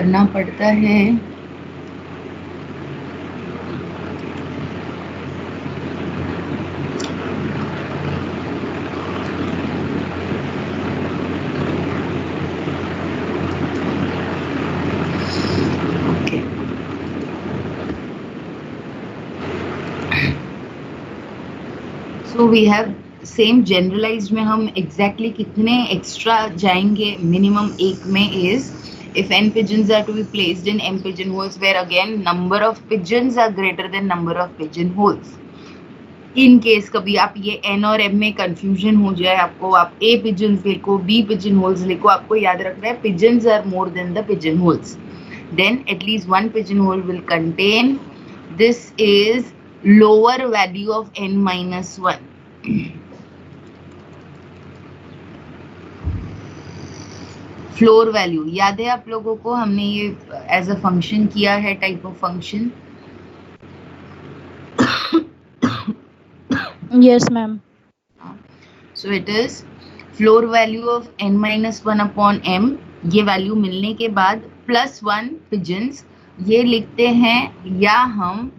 करना पड़ता है। So we have same generalized में हम एग्जैक्टली कितने एक्स्ट्रा जाएंगे मिनिमम एक में is if n pigeons are to be placed in m pigeonholes where again number of pigeons are greater than number of pigeonholes. In case कभी आप ये n और m में कंफ्यूजन हो जाए आपको, आप a pigeons लिखो b pigeonholes लिखो, आपको याद रखना है pigeons are more than the pigeonholes. Then at least one pigeonhole will contain, this is lower value of n minus 1. Floor value याद है आप लोगों को, हमने ये एज अ फंक्शन किया है, type of function. Yes ma'am. So it is floor value of n minus 1 upon m. ये वैल्यू मिलने के बाद +1 पिजन्स ये लिखते हैं, या हम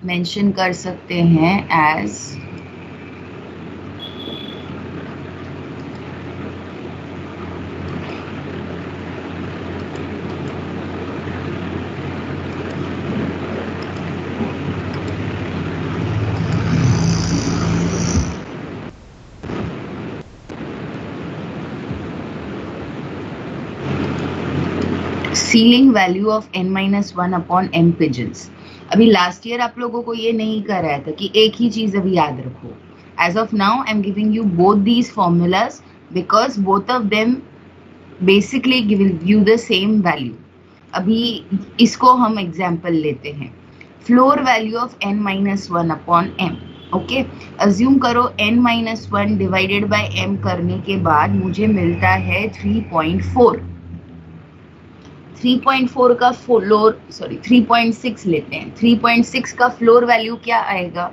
मेंशन कर सकते हैं as ceiling value of n minus 1 upon m pigeons. अभी लास्ट ईयर आप लोगों को ये नहीं कर रहा था कि एक ही चीज अभी याद रखो. As of now I am giving you both these formulas because both of them basically give you the same value. अभी इसको हम एग्जाम्पल लेते हैं. Floor value of n minus 1 upon m. Okay, assume करो n minus 1 divided by m करने के बाद मुझे मिलता है 3.4. 3.4 का फ्लोर 3.6 लेते हैं. 3.6 का फ्लोर वैल्यू क्या आएगा?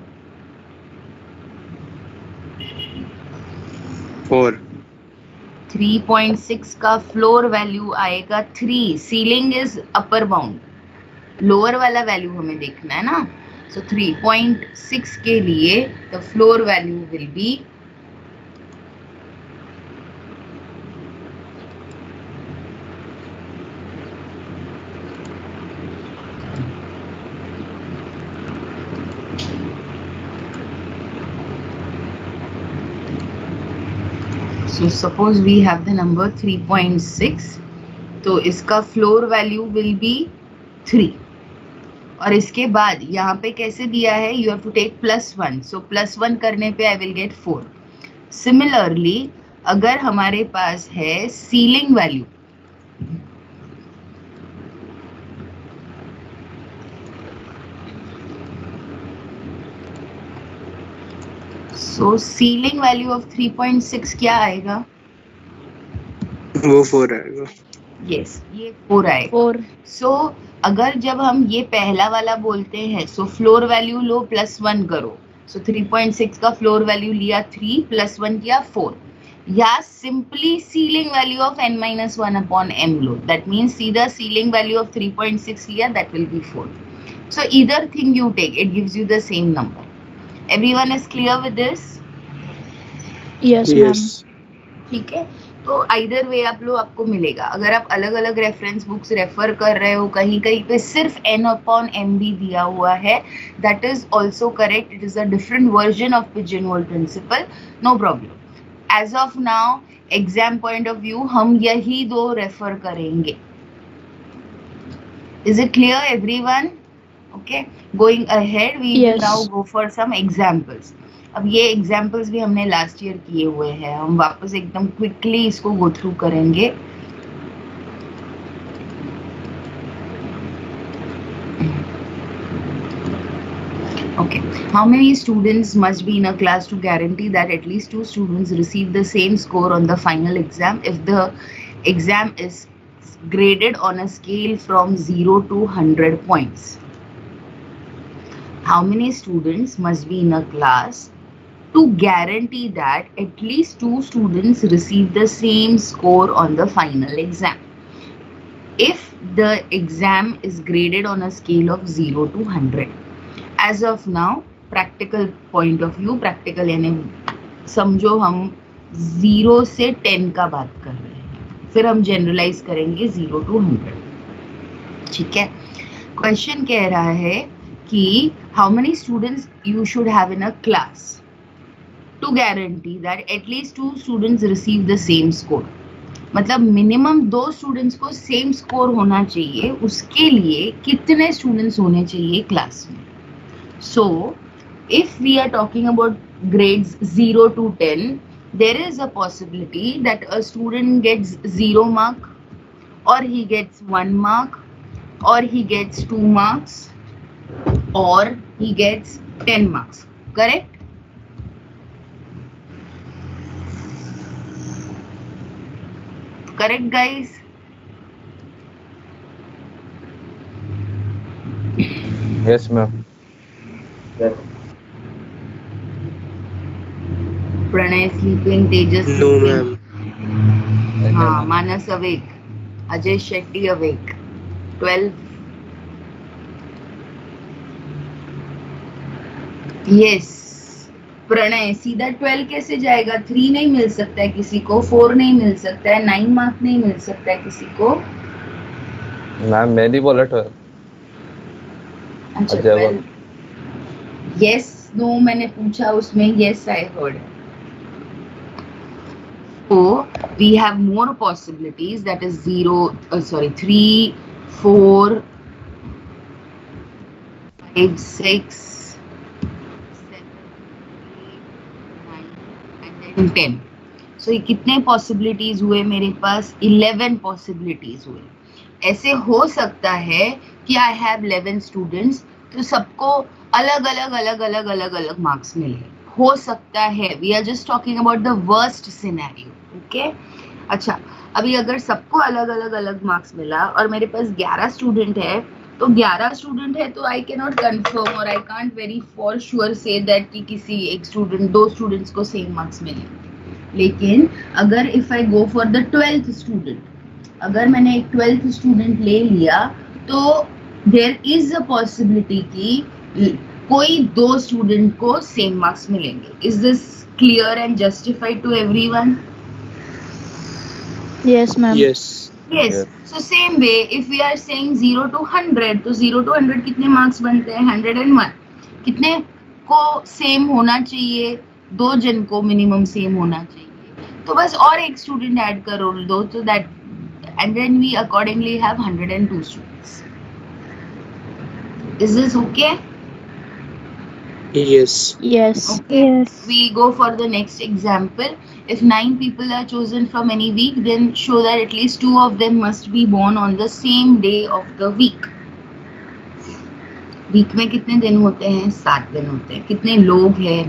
4. 3.6 का फ्लोर वैल्यू आएगा 3. Ceiling is upper bound, lower वाला वैल्यू हमें देखना है ना. सो 3.6 के लिए the floor value will be So suppose we have the number 3.6, तो इसका फ्लोर वैल्यू विल बी 3. और इसके बाद यहाँ पे कैसे दिया है, यू हैव टू टेक +1. सो +1 करने पे आई विल गेट 4. सिमिलरली अगर हमारे पास है ceiling value, so ceiling value of 3.6 क्या आएगा? वो 4 आएगा. यस, ये 4 आएगा. 4. सो अगर जब हम ये पहला वाला बोलते हैं, सो फ्लोर वैल्यू लो +1 करो. सो 3.6 का फ्लोर वैल्यू लिया 3, +1 किया 4. या simply ceiling value of n minus 1 upon m लो. दैट मीन्स सीधा सीलिंग वैल्यू ऑफ 3.6 लिया, that will be 4. So either thing you take, it gives you the same number. Everyone is clear with this? Yes ma'am. ठीक है, तो either way आप लोग आपको मिलेगा. अगर आप अलग अलग रेफरेंस बुक्स रेफर कर रहे हो, कहीं कहीं पे सिर्फ n अपॉन m भी दिया हुआ है, that is also correct. It is a different version of pigeonhole principle, no problem. As of now exam point of view हम यही दो रेफर करेंगे. Is it clear everyone? Okay, going ahead we will now go for some examples. अब ये examples भी हमने last year किए हुए हैं, हम वापस एकदम quickly इसको go through करेंगे. Okay, how many students must be in a class to guarantee that at least 2 students receive the same score on the final exam if the exam is graded on a scale from 0 to 100 points? How many students must be in a class to guarantee that at least 2 students receive the same score on the final exam? if the exam is graded on a scale of 0 to 100. As of now, practical point of view, practical यानी समझो हम 0 से 10 का बात कर रहे हैं, फिर हम जनरलाइज करेंगे 0 to 100. ठीक है. क्वेश्चन कह रहा है कि how many students you should have in a class to guarantee that at least 2 students receive the same score. मतलब मिनिमम 2 स्टूडेंट्स को सेम स्कोर होना चाहिए, उसके लिए कितने स्टूडेंट्स होने चाहिए क्लास में. So if we are talking about grades 0 to 10, there is a possibility that a student gets 0 mark, or he gets 1 mark, or he gets 2 marks, or he gets 10 marks. Correct? Correct, guys? Yes, ma'am. Pranay sleeping, Tejas No, sleeping. ma'am. हाँ, Manas awake, Ajay Shetty awake. 12. Yes. Pranay सीधा 12 कैसे जाएगा? 3 नहीं मिल सकता है किसी को, 4 नहीं मिल सकता है, 9 मार्क नहीं मिल सकता है किसी को. मैम मैंने बोला 12. अच्छा, 12. यस, नो मैंने पूछा उसमें, yes I heard. So we have more possibilities, that is 3, 4, 5, 6, 7, 8, 9 and then 10. So ये कितने possibilities हुए मेरे पास? 11 possibilities हुए. ऐसे हो सकता है कि I have 11 students, तो सबको अलग अलग मार्क्स मिले, हो सकता है. We are just talking about the worst scenario. Okay. अच्छा, अभी अगर सबको अलग अलग मार्क्स मिला और मेरे पास 11 स्टूडेंट है, तो 11 स्टूडेंट है तो आई कैन नॉट कंफर्म और I can't very for sure say that कि किसी एक स्टूडेंट, 2 स्टूडेंट्स को सेम मार्क्स मिले. लेकिन अगर if I go for the 12th student, अगर मैंने एक 12th स्टूडेंट ले लिया, तो देयर इज अ पॉसिबिलिटी कि कोई 2 स्टूडेंट को सेम मार्क्स मिलेंगे. Is this clear and justified to everyone? Yes, ma'am. Yes. Yes. So same way, if we are saying 0 to 100, तो 0 to 100 कितने मार्क्स बनते हैं? 101. कितने को सेम होना चाहिए? 2 जन को मिनिमम सेम होना चाहिए. तो बस और एक स्टूडेंट ऐड करो दो, तो that and then we accordingly have 102 students. Is this okay? Yes. Yes. Okay. Yes. We go for the next example. If 9 people are chosen from any week, then show that at least 2 of them must be born on the same day of the week. Week में कितने दिन होते हैं? 7 दिन होते हैं. कितने लोग हैं?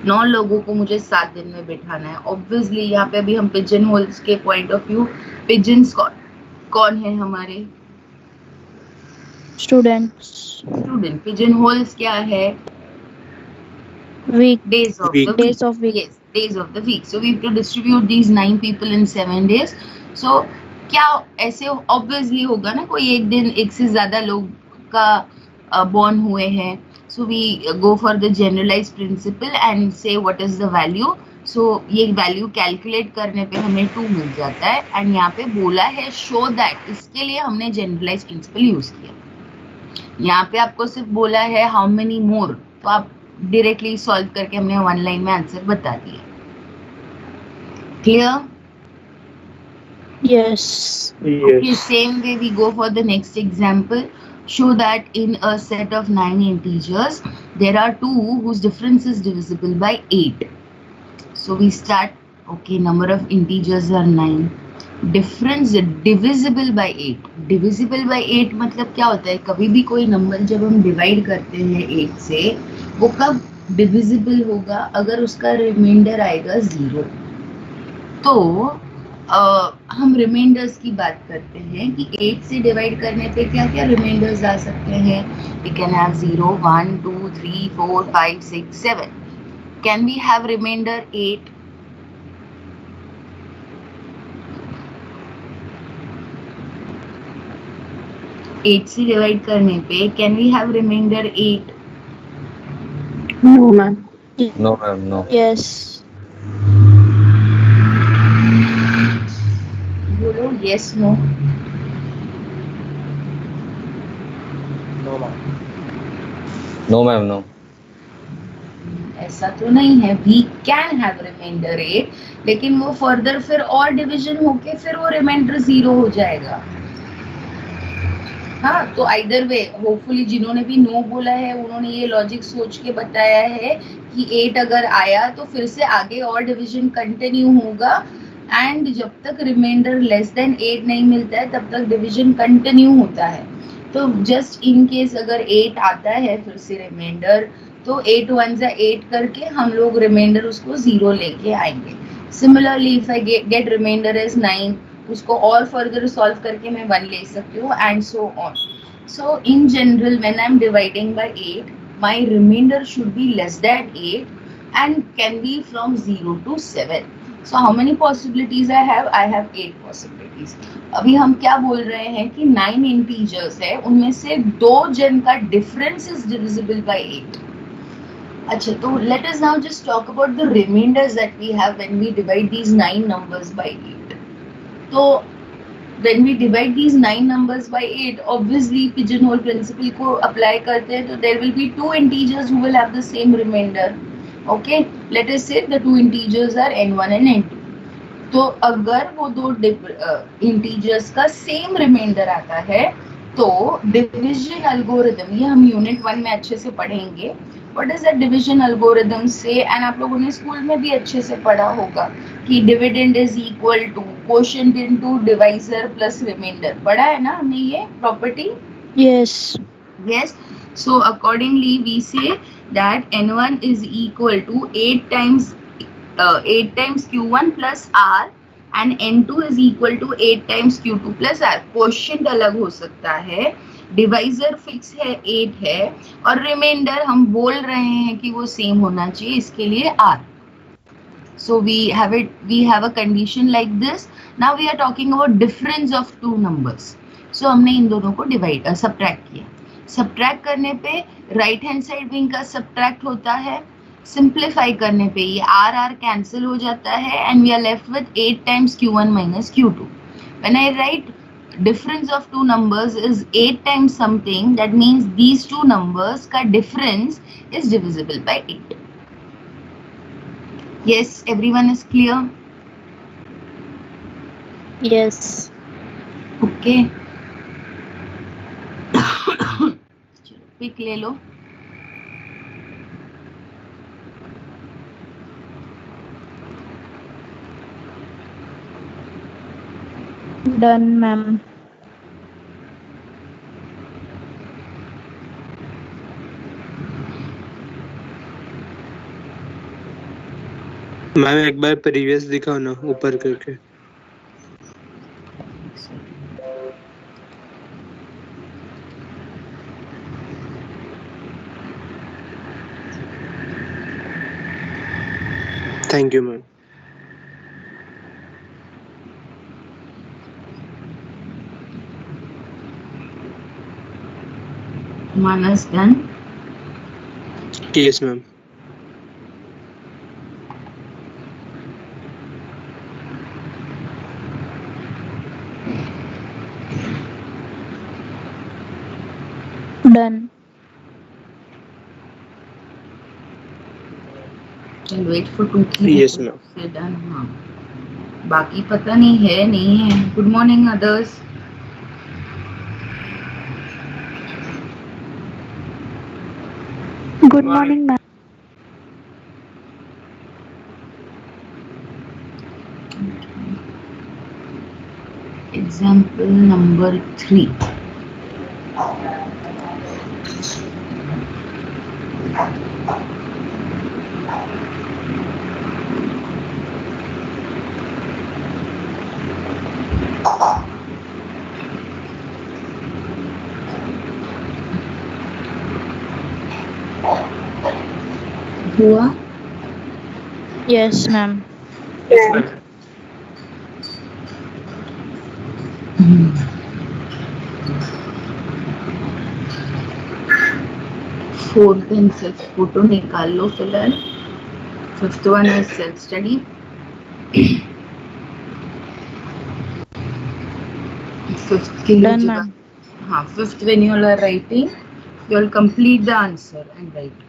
9 लोगों को मुझे 7 दिन में बिठाना है. ऑब्वियसली यहाँ पे अभी हम पिजन होल्स के पॉइंट ऑफ व्यू, पिजन्स कौन है हमारे? Students. स्टूडेंट. पिजन होल्स क्या है? Week. Days of Week. the week. Days of week. Yes, days of the week. So we have to distribute these 9 people in 7 days. So क्या ऐसे obviously होगा ना, कोई एक दिन एक से ज्यादा लोग का born हुए हैं. So we go for the generalized principle and say what is the value. So ये value calculate करने पे हमें 2 मिल जाता है. And यहाँ पे बोला है show that, इसके लिए हमने generalized principle use किया. यहाँ पे आपको सिर्फ बोला है how many more, तो आप डायरेक्टली सॉल्व करके हमने 1 लाइन में आंसर बता दिया. Clear? Yes. Okay, Yes. same way we go for the next example. Show that in a set of 9 integers, there are 2 whose difference is divisible by 8. So we start, okay, number of integers are 9. Difference divisible by 8. Divisible by 8 मतलब क्या होता है? कभी भी कोई number जब हम divide करते हैं 8 से, वो कब डिविजिबल होगा? अगर उसका रिमाइंडर आएगा 0. तो हम रिमाइंडर्स की बात करते हैं कि 8 से डिवाइड करने पे क्या क्या रिमाइंडर्स आ सकते हैं? We can have 0, 1, 2, 3, 4, 5, 6, 7. Can we have reminder 8? 8 से डिवाइड करने पे can we have reminder 8? No, ma'am. No, ma'am. No. Yes. बोलो yes no. No, ma'am. No, ma'am. No. ऐसा तो नहीं है, वी कैन हैव रिमाइंडर 8, लेकिन वो फर्दर फिर और डिवीजन होके फिर वो रिमाइंडर 0 हो जाएगा. हाँ, तो आइदर वे होपफुली जिन्होंने भी नो बोला है उन्होंने ये लॉजिक सोच के बताया है कि 8 अगर आया तो फिर से आगे और डिवीजन कंटिन्यू होगा, एंड जब तक रिमाइंडर लेस देन 8 नहीं मिलता है तब तक डिवीजन कंटिन्यू होता है. तो जस्ट इन केस अगर 8 आता है फिर से रिमाइंडर, तो 8 1 8 करके हम लोग रिमाइंडर उसको 0 लेके आएंगे. Similarly if I get reminder is 9, उसको और फर्दर सॉल्व करके मैं 1 ले सकती हूँ, and so on. So in general when I am dividing by 8, my reminder should be less than 8 and can be from 0 to 7. So how many possibilities I have? I have 8 possibilities. अभी हम क्या बोल रहे हैं कि 9 integers है, उनमें से 2 जन का डिफरेंस इज डिविजिबल बाय 8. अच्छा, तो let us now just talk about the remainders that we have when we divide these 9 numbers by 8. So when we divide these 9 numbers by 8, obviously pigeonhole principle को apply करते हैं, तो there will be 2 integers who will have the same remainder. Okay, let us say the 2 integers are n1 and n2. तो अगर वो 2 integers का same remainder आता है तो division algorithm, ये हम unit 1 में अच्छे से पढ़ेंगे. What does that division algorithm say? And आप लोगों ने स्कूल में भी अच्छे से पढ़ा होगा कि dividend is equal to quotient into divisor plus remainder. पढ़ा है ना हमने ये property? Yes. Yes. So accordingly we say that n1 is equal to 8 times q1 plus r, and n2 is equal to 8 times q2 plus r. Question अलग हो सकता है, divisor fix है 8 है, और रिमाइंडर हम बोल रहे हैं कि वो सेम होना चाहिए, इसके लिए r. So we have a condition like this. Now we are talking about difference of two numbers. So हमने इन दोनों को डिवाइड सब्ट्रैक्ट किया. सब्ट्रैक्ट करने पे राइट हैंड साइड विंग का सब्ट्रैक्ट होता है, सिंप्लीफाई करने पे ये आर आर कैंसिल हो जाता है, and we are left with 8 times q1 minus q2. When I write difference of two numbers is 8 times something, that means these two numbers का difference is divisible by 8. Yes, everyone is clear? Yes. Okay. Pick ले लो. Done, ma'am. Ma'am एक बार previous दिखाओ ना ऊपर करके. Thank you ma'am. Manas done? Yes ma'am. Done. I'll wait for 2-3 Yes, people ma'am. to say done. हाँ. बाकी पता नहीं है. Good morning others. Good morning, ma'am. Example number 3. हुआ? Yes, ma'am. Fourth and six photo निकाल लो फिलहाल. Fifth one is self study. Fifth के लिए Done, जो ma'am. हाँ, fifth when you are writing, you will complete the answer and write.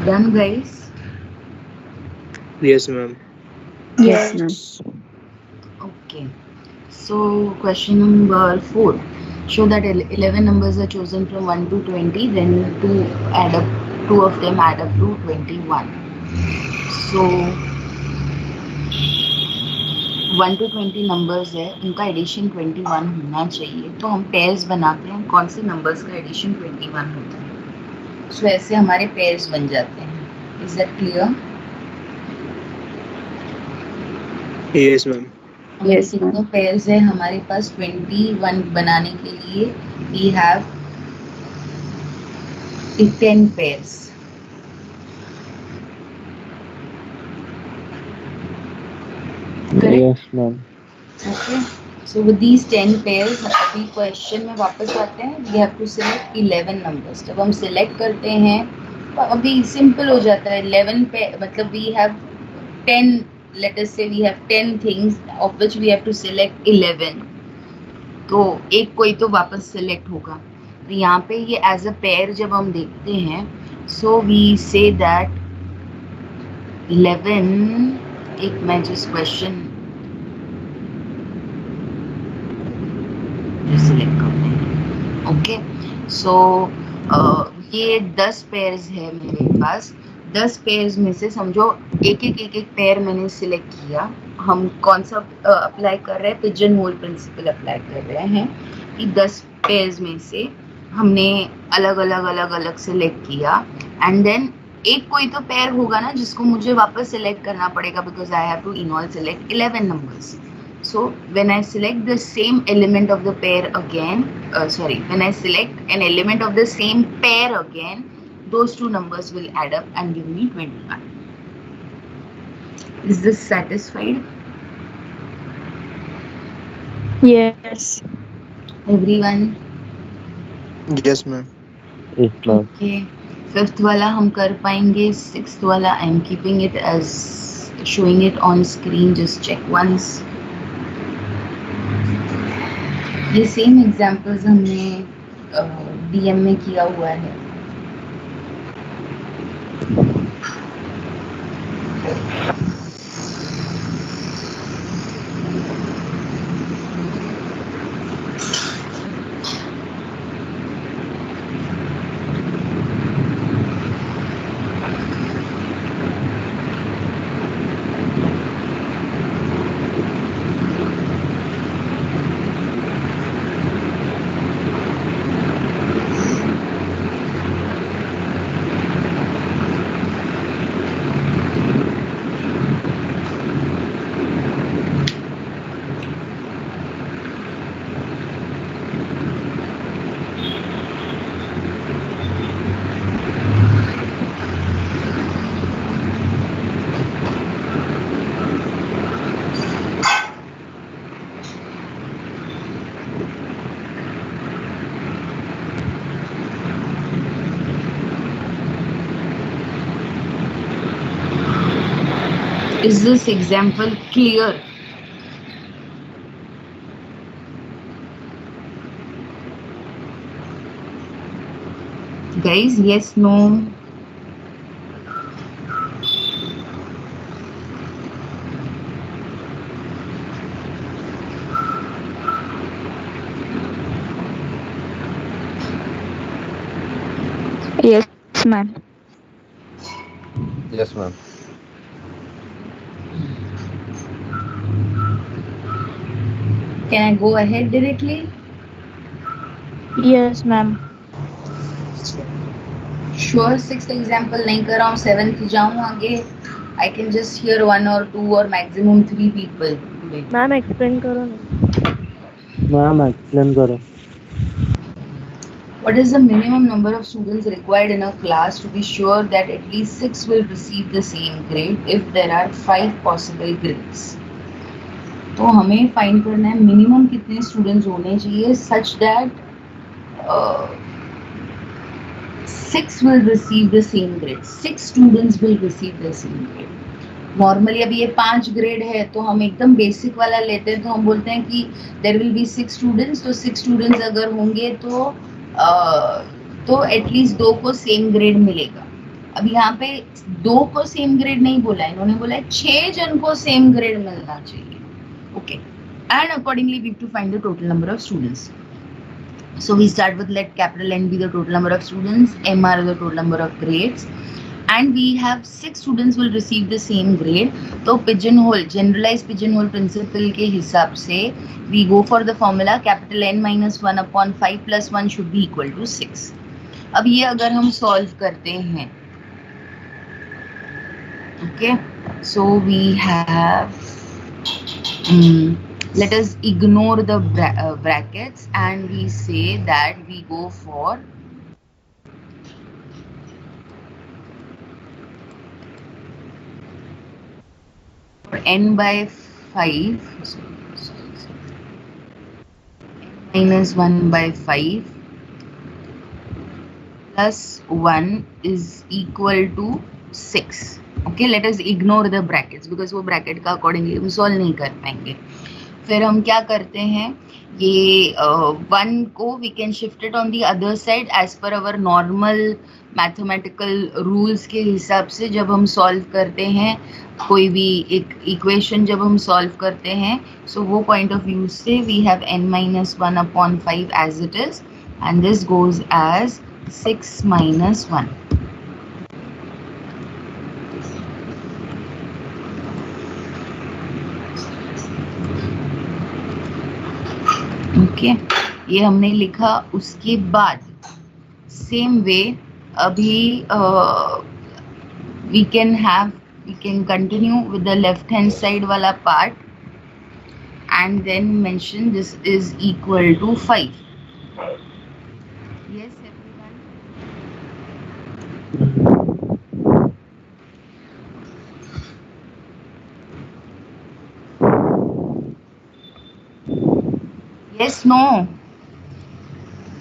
Done, guys? Yes, ma'am. Yes, ma'am. Okay. So question number 4. Show that 11 numbers are chosen from 1 to 20, then two of them add up to 21. So 1 to 20 numbers है, उनका addition 21 होना चाहिए. तो हम pairs बनाते हैं, कौन से नंबर्स का एडिशन 21 होता है. सो ऐसे हमारे पेयर्स बन जाते हैं. Is that clear? Yes, ma'am. Yes, कितने ma'am. पेयर्स है हमारे पास? 21 बनाने के लिए we have 10 pairs. Yes, ma'am. Okay. So with these 10 pairs, अभी क्वेश्चन में वापस आते हैं. We have to select 11 numbers. जब हम select करते हैं तो अभी सिंपल हो जाता है. 11 पे मतलब we have 10. Let us say we have 10 things of which we have to select 11. तो एक कोई तो वापस select होगा. तो यहाँ पे ये as a pair जब हम देखते हैं, so we say that 11. एक मैं जिस क्वेश्चन सिलेक्ट करते हैं. ओके. सो ये 10 पेयर्स है मेरे पास. 10 पेयर्स में से समझो एक एक पेयर मैंने सिलेक्ट किया. हम कौन सा अप्लाई कर रहे हैं? पिजन होल प्रिंसिपल अप्लाई कर रहे हैं कि 10 पेयर्स में से हमने अलग अलग सिलेक्ट किया. एंड देन एक कोई तो पेयर होगा ना जिसको मुझे वापस सिलेक्ट करना पड़ेगा, because I have to in all select 11 numbers. So when I select the same element of the pair again, when I select an element of the same pair again, those two numbers will add up and give me 21. Is this satisfied? Yes. Everyone? Yes, ma'am. Yes, ma'am. Okay. Fifth वाला हम कर पाएंगे. Sixth वाला I am keeping it as showing it on screen. Just check once. ये same examples हमने DM में किया हुआ है. Is this example clear? Guys, yes, no? Yes, ma'am. Yes, ma'am. Can I go ahead directly? Yes, ma'am. Sure 6th example नहीं कर रहा हूँ, 7th जाऊँ आगे. I can just hear 1 or 2 or maximum 3 people. Ma'am explain करो ना. Ma'am explain करो. What is the minimum number of students required in a class to be sure that at least 6 will receive the same grade if there are 5 possible grades? तो हमें find करना है minimum कितने students होने चाहिए such that 6 will receive the same grade. 6 students will receive the same grade. Normally अभी ये 5 grade है तो हम एकदम बेसिक वाला लेते हैं, तो हम बोलते हैं कि देयर विल बी 6 स्टूडेंट्स. तो 6 स्टूडेंट्स अगर होंगे तो एटलीस्ट 2 को सेम ग्रेड मिलेगा. अब यहाँ पे 2 को सेम ग्रेड नहीं बोला है, इन्होंने बोला है 6 जन को सेम ग्रेड मिलना चाहिए. Okay, and accordingly we have to find the total number of students. So we start with let capital N be the total number of students, M are the total number of grades, and we have 6 students will receive the same grade. तो pigeonhole, generalized pigeonhole principle के हिसाब से we go for the formula capital N minus 1 upon 5 plus 1 should be equal to 6. अब ये अगर हम solve करते हैं, okay, so we have let us ignore the brackets and we say that we go for n by 5 minus 1 by 5 plus 1 is equal to 6. Okay, let us ignore the brackets because वो bracket का accordingly हम solve नहीं कर पाएंगे. फिर हम क्या करते हैं, ये 1 को we can shift it on the other side as per our normal mathematical rules के हिसाब से. जब हम solve करते हैं कोई भी एक equation जब हम solve करते हैं, so वो point of view से we have n minus 1 upon 5 as it is, and this goes as 6 minus 1. Okay, ये हमने लिखा. उसके बाद सेम वे अभी we can continue with the left hand side वाला part and then mention this is equal to 5. Yes, everyone. Yes, no.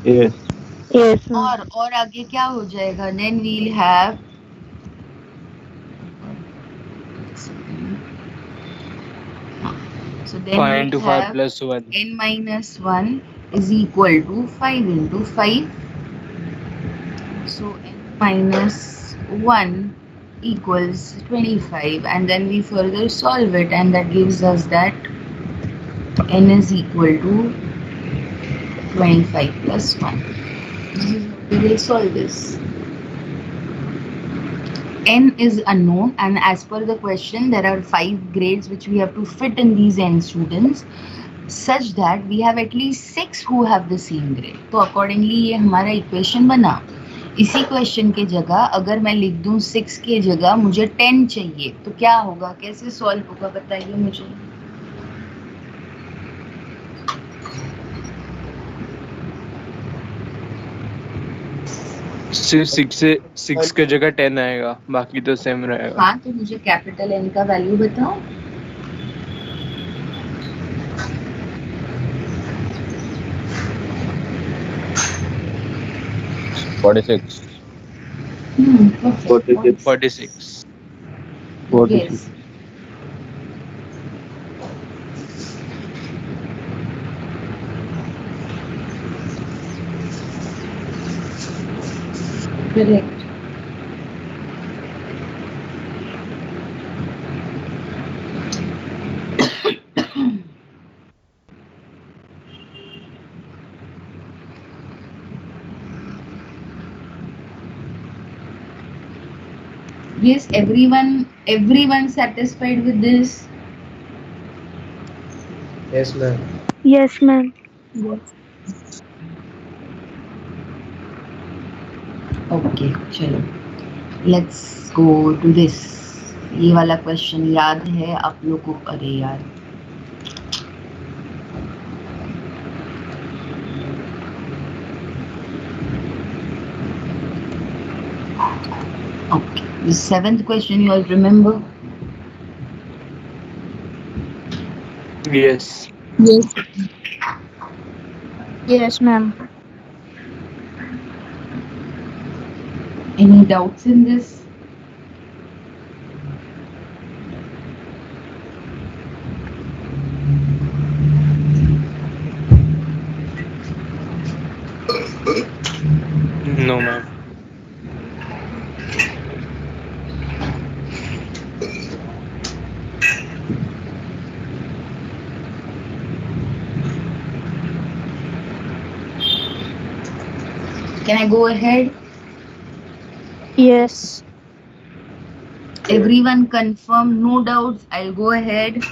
Yes. Yes, ma'am. और आगे क्या हो जाएगा? Then we'll have so then 5 we'll into 5 have plus 1. n minus 1 is equal to 5 into 5. So n minus 1 equals 25, and then we further solve it, and that gives us that n is equal to 25 plus 1. We will solve this. N is unknown, and as per the question there are 5 grades which we have to fit in these n students such that we have at least 6 who have the same grade. तो accordingly ये हमारा equation बना. इसी question के जगह अगर मैं लिख दूं 6 के जगह मुझे 10 चाहिए, तो क्या होगा, कैसे सॉल्व होगा बताइए मुझे. सिक्स के जगह 10 आएगा, बाकी तो सेम रहेगा. हाँ, तो मुझे कैपिटल N का वैल्यू बताओ. Forty-six. 46. Yes. Correct. Yes, everyone satisfied with this? Yes, ma'am. Yes, ma'am. Okay चलो लेट्स गो टू दिस. ये वाला क्वेश्चन याद है आप लोग को? अरे यार okay, the seventh question you all remember? Yes. Yes. Yes, ma'am. Any doubts in this? No, ma'am. Can I go ahead? Yes. Everyone confirm, no doubts. I'll go ahead.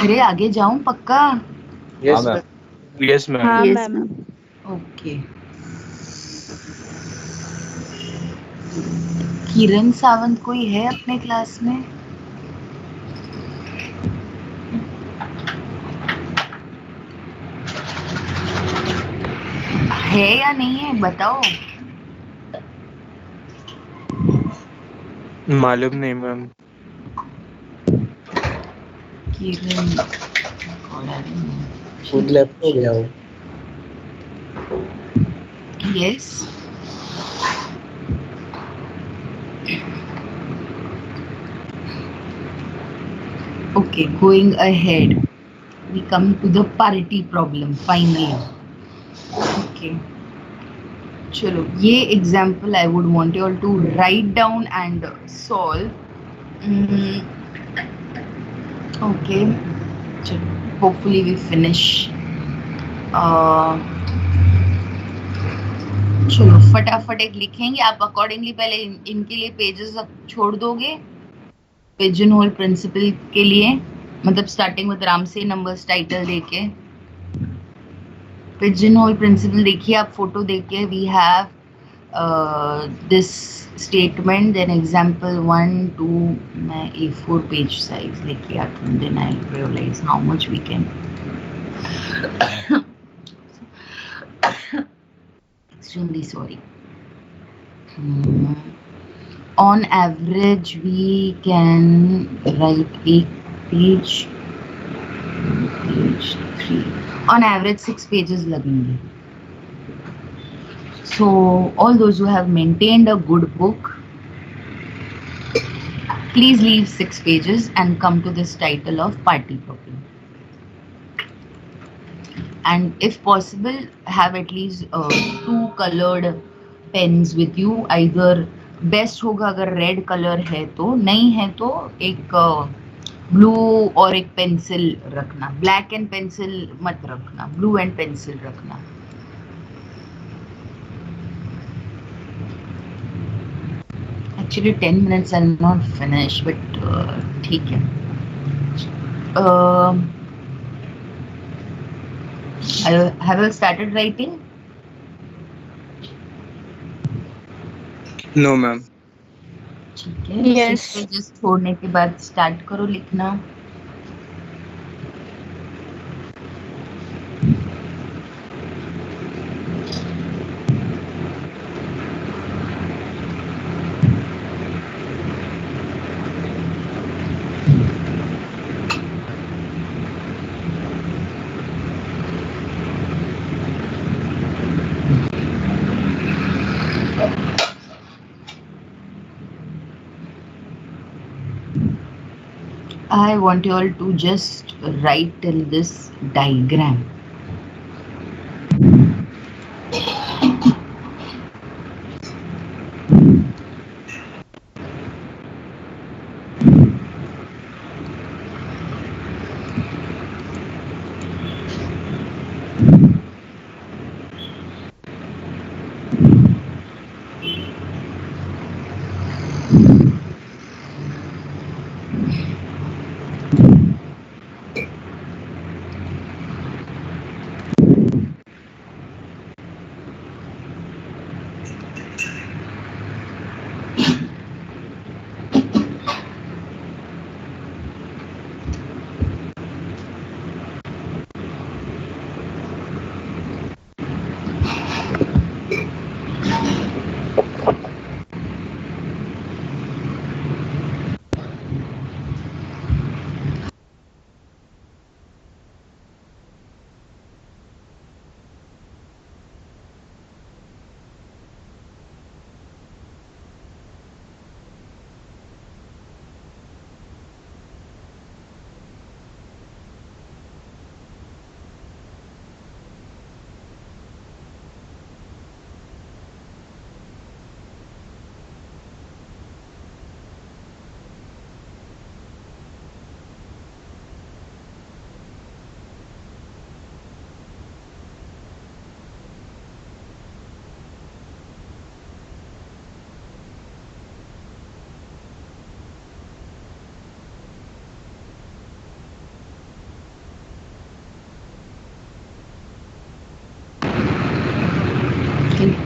अरे आगे जाऊं पक्का? Yes, ma'am. ma'am. Yes, ma'am. हाँ Yes, ma'am. ma'am. Okay. किरण सावंत कोई है अपने class में? है या नहीं है बताओ. मालूम नहीं, मैम. किरण खुद लेफ्ट हो गया वो. Yes. Okay, going ahead, we come to the parity problem finally. Okay. चलो ये example I would want you all to write down and solve. Okay. चलो, hopefully we finish. चलो फटाफट एक लिखेंगे आप अकॉर्डिंगली. पहले इनके लिए पेजेस छोड़ दोगे पिजन होल प्रिंसिपल के लिए, मतलब स्टार्टिंग विद राम से नंबर्स टाइटल देके. पिजन होल प्रिंसिपल देखिए आप फोटो देके. We have this statement, then example 1 2. मैं A4 पेज साइज लेके आती हूँ, then I realize how much we can. Extremely sorry. On average, we can write a page 3. On average, 6 pages लगेंगे. So, all those who have maintained a good book, please leave 6 pages and come to this title of party problem. And if possible, have at least 2 colored pens with you. Either best होगा अगर red colour है तो, नहीं है तो एक blue और एक पेंसिल रखना. ब्लैक एंड पेंसिल मत रखना, ब्लू एंड पेंसिल रखना. Actually 10 minutes I'll not finish, but ठीक है. Have you started writing? No, ma'am. ठीक है. Yes. 6 पेजेस छोड़ने के बाद स्टार्ट करो लिखना. I want you all to just write till this diagram.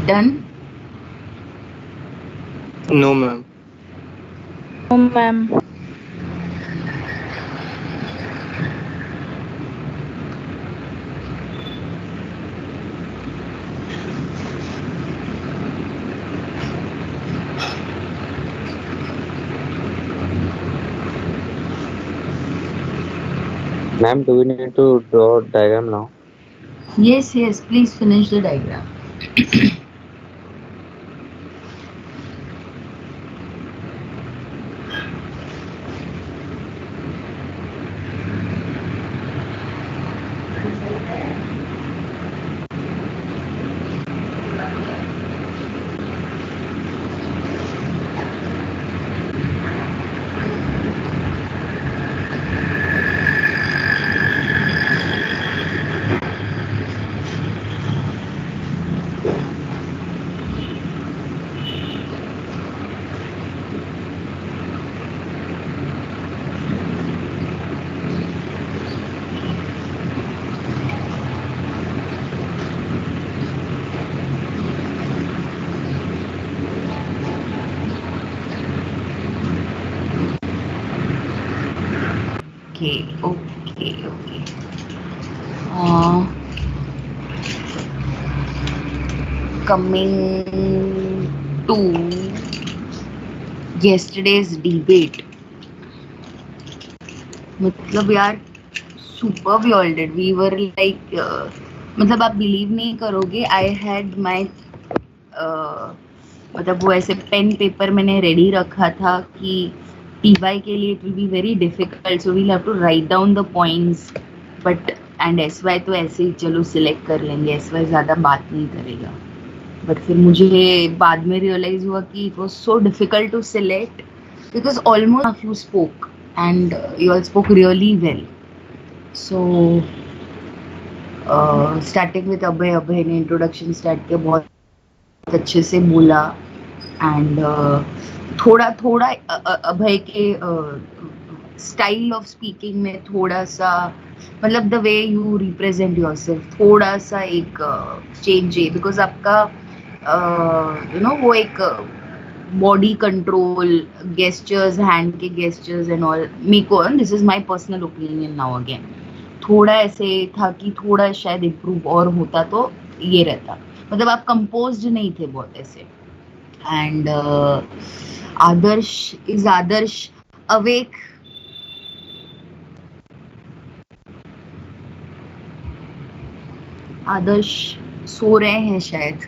Done? No, ma'am. No, ma'am. Ma'am, do we need to draw diagram now? Yes, please finish the diagram. Okay. Coming to yesterday's debate. मतलब यार super we all did. We were like मतलब आप believe नहीं करोगे. I had my मतलब वो ऐसे pen paper मैंने रेडी रखा था कि TY के लिए it will be very difficult, so we'll have to write down the points. But and SY तो ऐसे ही चलो सिलेक्ट कर लेंगे, SY ज़्यादा बात नहीं करेगा. बट फिर मुझे बाद में रियलाइज हुआ कि it was so difficult to select because almost you spoke and you all spoke really well. So starting with Abhay ने इंट्रोडक्शन स्टार्ट किया, बहुत अच्छे से बोला. एंड थोड़ा अभय के स्टाइल ऑफ स्पीकिंग में थोड़ा सा मतलब the way you represent yourself थोड़ा सा एक चेंज है बिकॉज आपका वो एक बॉडी कंट्रोल गेस्चर्स, हैंड के गेस्चर्स एंड ऑल, मेको this is my personal opinion now again, थोड़ा ऐसे था कि थोड़ा शायद इम्प्रूव और होता तो ये रहता. मतलब आप कंपोज्ड नहीं थे बहुत ऐसे. And Adarsh awake. आदर्श सो रहे हैं शायद.